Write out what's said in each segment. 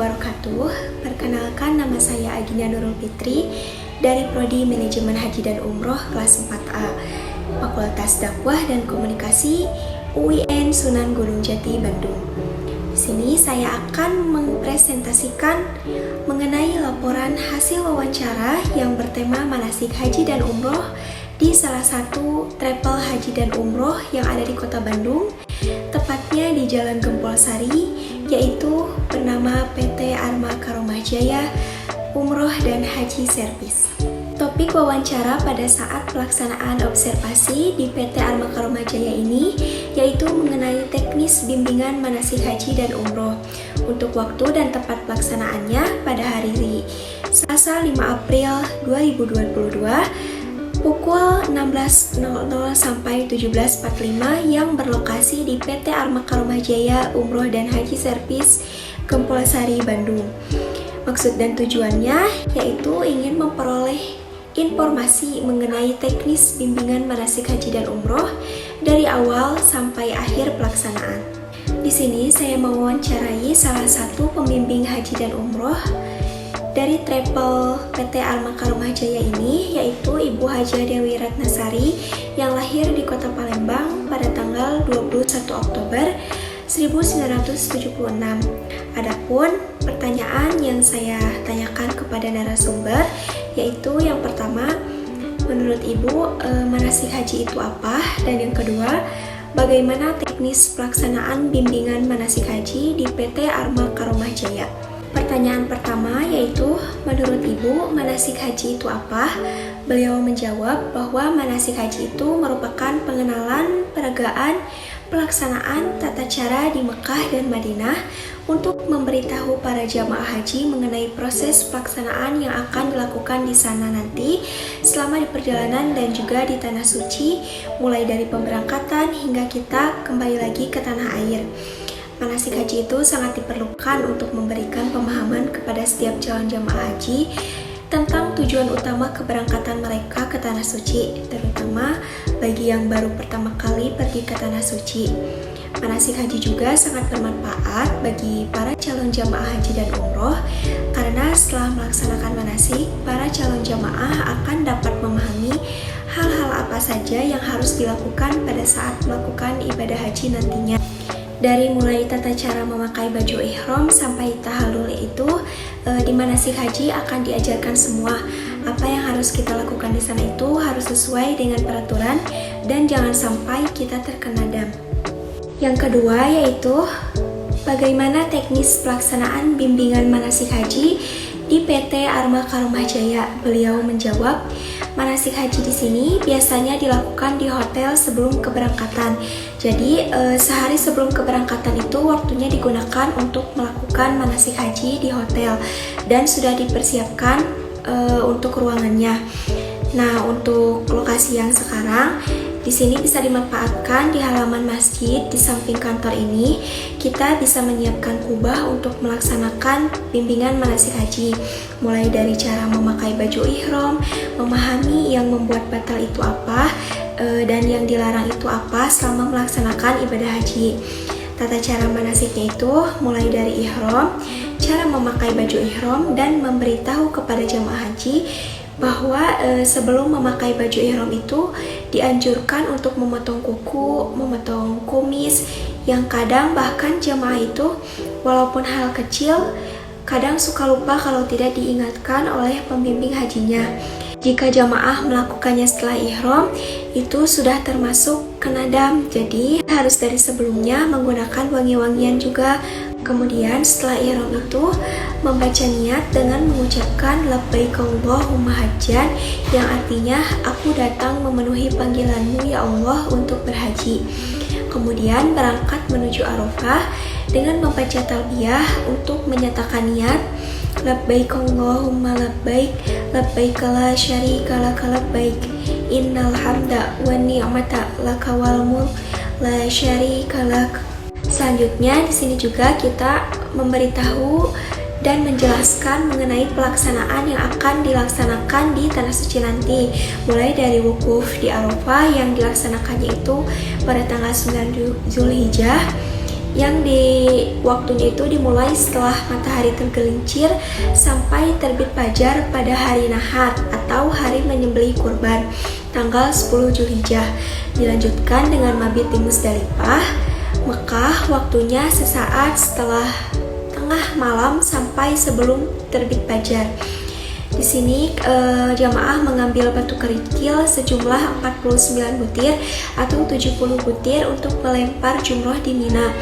wabarakatuh. Perkenalkan, nama saya Agina Nurul Fitri dari Prodi Manajemen Haji dan Umroh kelas 4A, Fakultas Dakwah dan Komunikasi UIN Sunan Gunung Jati, Bandung. Di sini saya akan mempresentasikan mengenai laporan hasil wawancara yang bertema manasik haji dan umroh di salah satu travel haji dan umroh yang ada di Kota Bandung, tepatnya di Jalan Gempol Sari, yaitu bernama PT Arma Karomah Jaya Umroh dan Haji Service. Topik wawancara pada saat pelaksanaan observasi di PT Arma Karomah Jaya ini yaitu mengenai teknis bimbingan manasik haji dan umroh untuk waktu dan tempat pelaksanaannya pada hari Selasa 5 April 2022 pukul 16.00 sampai 17.45 yang berlokasi di PT Arma Karomah Jaya Umroh dan Haji Service Gempol Sari, Bandung. Maksud dan tujuannya yaitu ingin memperoleh informasi mengenai teknis bimbingan manasik haji dan umroh dari awal sampai akhir pelaksanaan. Di sini saya mewawancarai salah satu pembimbing haji dan umroh dari travel PT Arma Karomah Jaya ini, yaitu Ibu Hajah Dewi Ratnasari yang lahir di Kota Palembang pada tanggal 21 Oktober 1976. Adapun pertanyaan yang saya tanyakan kepada narasumber yaitu yang pertama, menurut Ibu manasik haji itu apa? Dan yang kedua, bagaimana teknis pelaksanaan bimbingan manasik haji di PT Arma Karomah Jaya? Pertanyaan pertama yaitu, menurut Ibu manasik haji itu apa? Beliau menjawab bahwa manasik haji itu merupakan pengenalan, peregaan, pelaksanaan tata cara di Mekah dan Madinah untuk memberitahu para jamaah haji mengenai proses pelaksanaan yang akan dilakukan di sana nanti selama di perjalanan dan juga di tanah suci, mulai dari pemberangkatan hingga kita kembali lagi ke tanah air. Manasik haji itu sangat diperlukan untuk memberikan pemahaman kepada setiap calon jamaah haji tentang tujuan utama keberangkatan mereka ke tanah suci, terutama bagi yang baru pertama kali pergi ke tanah suci. Manasik haji juga sangat bermanfaat bagi para calon jamaah haji dan umroh karena setelah melaksanakan manasik, para calon jamaah akan dapat memahami hal-hal apa saja yang harus dilakukan pada saat melakukan ibadah haji nantinya. Dari mulai tata cara memakai baju ihram sampai tahallul itu di manasik haji akan diajarkan semua. Apa yang harus kita lakukan di sana itu harus sesuai dengan peraturan dan jangan sampai kita terkena dam. Yang kedua yaitu bagaimana teknis pelaksanaan bimbingan manasik haji di PT Arma Karomah Jaya. Beliau menjawab, manasik haji di sini biasanya dilakukan di hotel sebelum keberangkatan. Jadi sehari sebelum keberangkatan itu waktunya digunakan untuk melakukan manasik haji di hotel dan sudah dipersiapkan untuk ruangannya. Nah, untuk lokasi yang sekarang di sini bisa dimanfaatkan di halaman masjid di samping kantor ini. Kita bisa menyiapkan kubah untuk melaksanakan bimbingan manasik haji, mulai dari cara memakai baju ihram, memahami yang membuat batal itu apa, dan yang dilarang itu apa selama melaksanakan ibadah haji. Tata cara manasiknya itu mulai dari ihram, cara memakai baju ihram, dan memberitahu kepada jamaah haji bahwa sebelum memakai baju ihram itu dianjurkan untuk memotong kuku, memotong kumis, yang kadang bahkan jamaah itu walaupun hal kecil kadang suka lupa kalau tidak diingatkan oleh pembimbing hajinya. Jika jamaah melakukannya setelah ihram itu sudah termasuk kena dam, jadi harus dari sebelumnya menggunakan wangi-wangian juga. Kemudian setelah ihram itu membaca niat dengan mengucapkan labbaik Allahumma hajjan, yang artinya aku datang memenuhi panggilanmu ya Allah untuk berhaji. Kemudian berangkat menuju Arafah dengan membaca talbiyah untuk menyatakan niat labbaik Allahumma labbaik, labbaik la syarika laka labbaik, innal hamda wan ni'mata laka wal mulk la syarika lak. Selanjutnya di sini juga kita memberitahu dan menjelaskan mengenai pelaksanaan yang akan dilaksanakan di tanah suci nanti, mulai dari wukuf di Arafah yang dilaksanakannya itu pada tanggal 9 Zulhijjah yang di waktunya itu dimulai setelah matahari tergelincir sampai terbit fajar pada hari nahar atau hari menyembelih kurban tanggal 10 Zulhijjah. Dilanjutkan dengan mabit di Musdalifah, Mekah waktunya sesaat setelah tengah malam sampai sebelum terbit fajar. Di sini jamaah mengambil batu kerikil sejumlah 49 butir atau 70 butir untuk melempar jumroh di Mina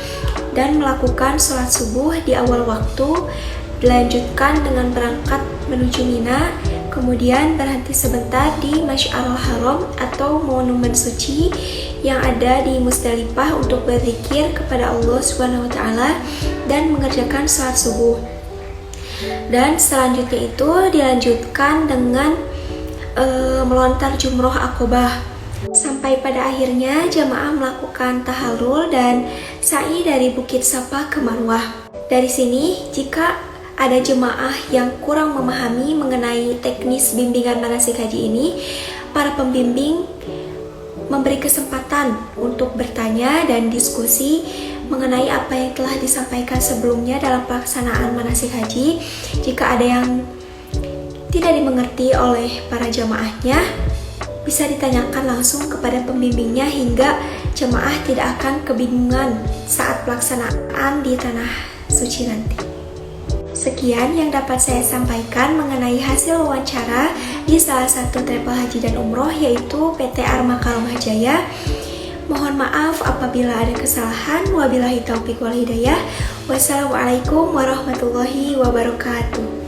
dan melakukan sholat subuh di awal waktu. Dilanjutkan dengan berangkat menuju Mina, kemudian berhenti sebentar di Masy'arul Haram atau monumen suci yang ada di Musdalifah untuk berzikir kepada Allah Subhanahu wa taala dan mengerjakan sholat subuh. Dan selanjutnya itu dilanjutkan dengan melontar jumroh akobah sampai pada akhirnya jamaah melakukan tahallul dan sa'i dari Bukit Safa ke Marwah. Dari sini, jika ada jemaah yang kurang memahami mengenai teknis bimbingan manasik haji ini, para pembimbing memberi kesempatan untuk bertanya dan diskusi mengenai apa yang telah disampaikan sebelumnya dalam pelaksanaan manasik haji. Jika ada yang tidak dimengerti oleh para jamaahnya, bisa ditanyakan langsung kepada pembimbingnya hingga jemaah tidak akan kebingungan saat pelaksanaan di tanah suci nanti. Sekian yang dapat saya sampaikan mengenai hasil wawancara di salah satu travel haji dan umroh yaitu PT Arma Karomah Jaya. Mohon maaf apabila ada kesalahan. Wabillahi taufiq wal hidayah. Wassalamualaikum warahmatullahi wabarakatuh.